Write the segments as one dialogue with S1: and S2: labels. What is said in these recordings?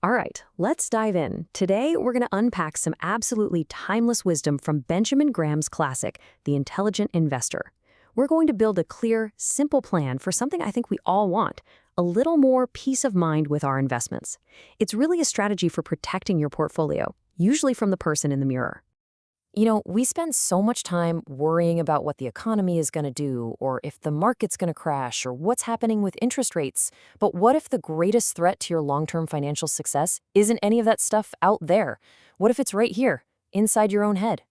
S1: All right, let's dive in. Today, we're going to unpack some absolutely timeless wisdom from Benjamin Graham's classic, The Intelligent Investor. We're going to build a clear, simple plan for something I think we all want, a little more peace of mind with our investments. It's really a strategy for protecting your portfolio, usually from the person in the mirror. We spend so much time worrying about what the economy is going to do, or if the market's going to crash, or what's happening with interest rates. But what if the greatest threat to your long-term financial success isn't any of that stuff out there? What if it's right here, inside your own head?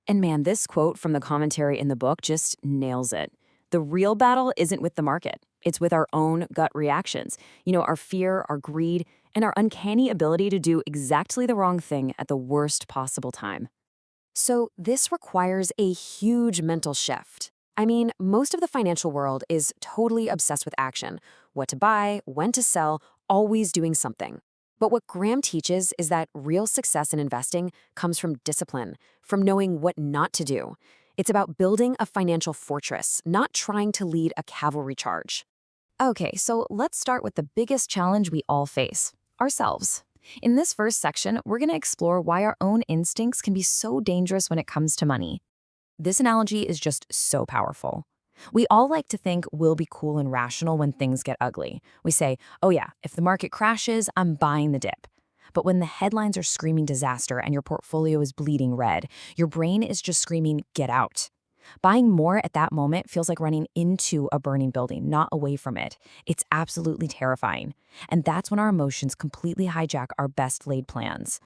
S1: And man, this quote from the commentary in the book just nails it. The real battle isn't with the market. It's with our own gut reactions. Our fear, our greed, and our uncanny ability to do exactly the wrong thing at the worst possible time. So this requires a huge mental shift. I mean, most of the financial world is totally obsessed with action. What to buy, when to sell, always doing something. But what Graham teaches is that real success in investing comes from discipline, from knowing what not to do. It's about building a financial fortress, not trying to lead a cavalry charge. Okay, so let's start with the biggest challenge we all face, ourselves. In this first section, we're going to explore why our own instincts can be so dangerous when it comes to money. This analogy is just so powerful. We all like to think we'll be cool and rational when things get ugly. We say, oh yeah, if the market crashes, I'm buying the dip. But when the headlines are screaming disaster and your portfolio is bleeding red, your brain is just screaming, get out. Buying more at that moment feels like running into a burning building, not away from it. It's absolutely terrifying. And that's when our emotions completely hijack our best laid plans.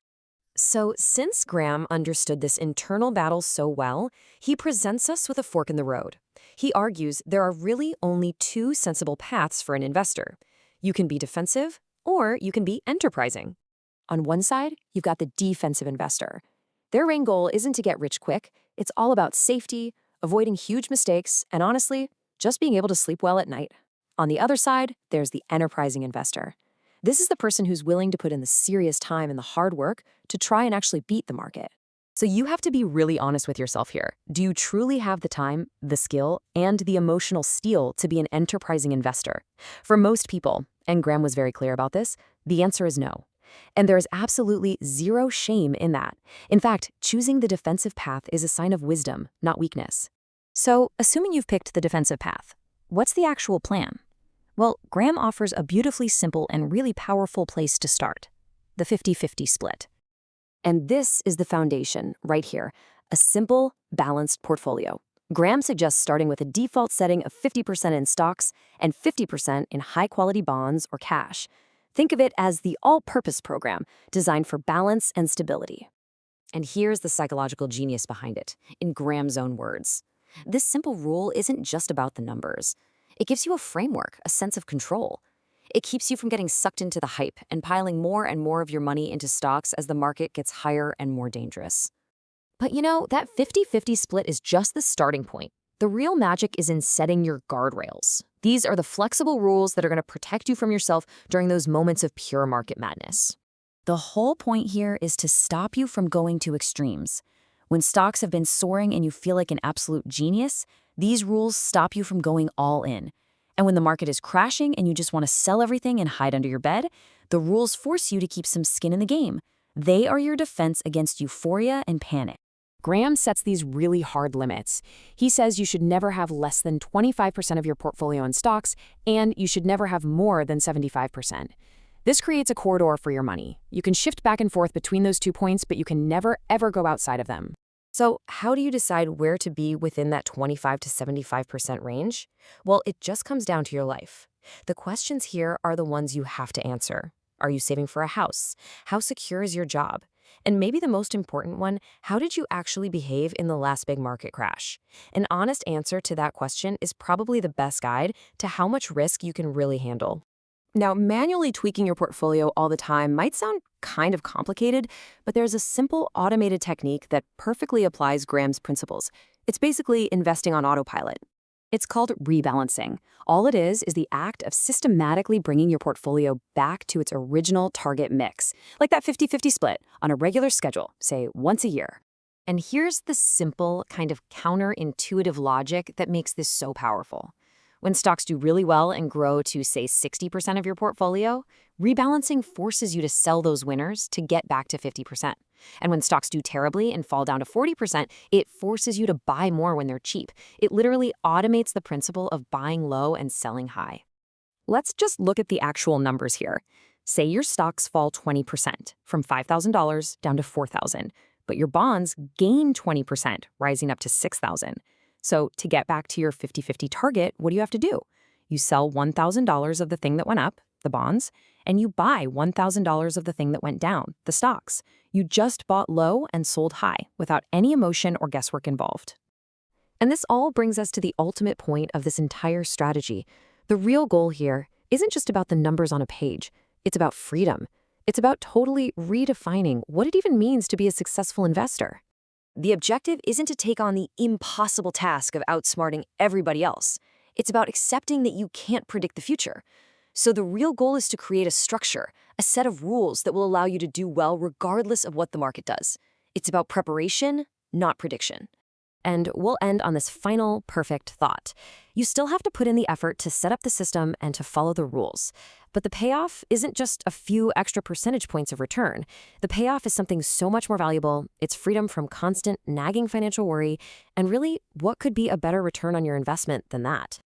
S1: So, since Graham understood this internal battle so well, he presents us with a fork in the road. He argues there are really only two sensible paths for an investor. You can be defensive, or you can be enterprising. On one side, you've got the defensive investor. Their main goal isn't to get rich quick. It's all about safety, avoiding huge mistakes, and honestly, just being able to sleep well at night. On the other side, there's the enterprising investor. This is the person who's willing to put in the serious time and the hard work to try and actually beat the market. So you have to be really honest with yourself here. Do you truly have the time, the skill, and the emotional steel to be an enterprising investor? For most people, and Graham was very clear about this, the answer is no. And there is absolutely zero shame in that. In fact, choosing the defensive path is a sign of wisdom, not weakness. So, assuming you've picked the defensive path, what's the actual plan? Well, Graham offers a beautifully simple and really powerful place to start: the 50-50 split. And this is the foundation, right here, a simple, balanced portfolio. Graham suggests starting with a default setting of 50% in stocks and 50% in high-quality bonds or cash. Think of it as the all-purpose program designed for balance and stability. And here's the psychological genius behind it, in Graham's own words. This simple rule isn't just about the numbers. It gives you a framework, a sense of control. It keeps you from getting sucked into the hype and piling more and more of your money into stocks as the market gets higher and more dangerous. But that 50-50 split is just the starting point. The real magic is in setting your guardrails. These are the flexible rules that are going to protect you from yourself during those moments of pure market madness. The whole point here is to stop you from going to extremes. When stocks have been soaring and you feel like an absolute genius, these rules stop you from going all in. And when the market is crashing and you just want to sell everything and hide under your bed, the rules force you to keep some skin in the game. They are your defense against euphoria and panic. Graham sets these really hard limits. He says you should never have less than 25% of your portfolio in stocks, and you should never have more than 75%. This creates a corridor for your money. You can shift back and forth between those 2 points, but you can never, ever go outside of them. So how do you decide where to be within that 25 to 75% range? Well, it just comes down to your life. The questions here are the ones you have to answer. Are you saving for a house? How secure is your job? And maybe the most important one, how did you actually behave in the last big market crash? An honest answer to that question is probably the best guide to how much risk you can really handle. Now, manually tweaking your portfolio all the time might sound kind of complicated, but there's a simple automated technique that perfectly applies Graham's principles. It's basically investing on autopilot. It's called rebalancing. All it is the act of systematically bringing your portfolio back to its original target mix, like that 50-50 split, on a regular schedule, say once a year. And here's the simple, kind of counterintuitive logic that makes this so powerful. When stocks do really well and grow to, say, 60% of your portfolio, rebalancing forces you to sell those winners to get back to 50%. And when stocks do terribly and fall down to 40%, it forces you to buy more when they're cheap. It literally automates the principle of buying low and selling high. Let's just look at the actual numbers here. Say your stocks fall 20%, from $5,000 down to $4,000, but your bonds gain 20%, rising up to $6,000. So to get back to your 50-50 target, what do you have to do? You sell $1,000 of the thing that went up, the bonds, and you buy $1,000 of the thing that went down, the stocks. You just bought low and sold high, without any emotion or guesswork involved. And this all brings us to the ultimate point of this entire strategy. The real goal here isn't just about the numbers on a page. It's about freedom. It's about totally redefining what it even means to be a successful investor. The objective isn't to take on the impossible task of outsmarting everybody else. It's about accepting that you can't predict the future. So the real goal is to create a structure, a set of rules that will allow you to do well regardless of what the market does. It's about preparation, not prediction. And we'll end on this final perfect thought. You still have to put in the effort to set up the system and to follow the rules. But the payoff isn't just a few extra percentage points of return. The payoff is something so much more valuable. It's freedom from constant, nagging financial worry. And really, what could be a better return on your investment than that?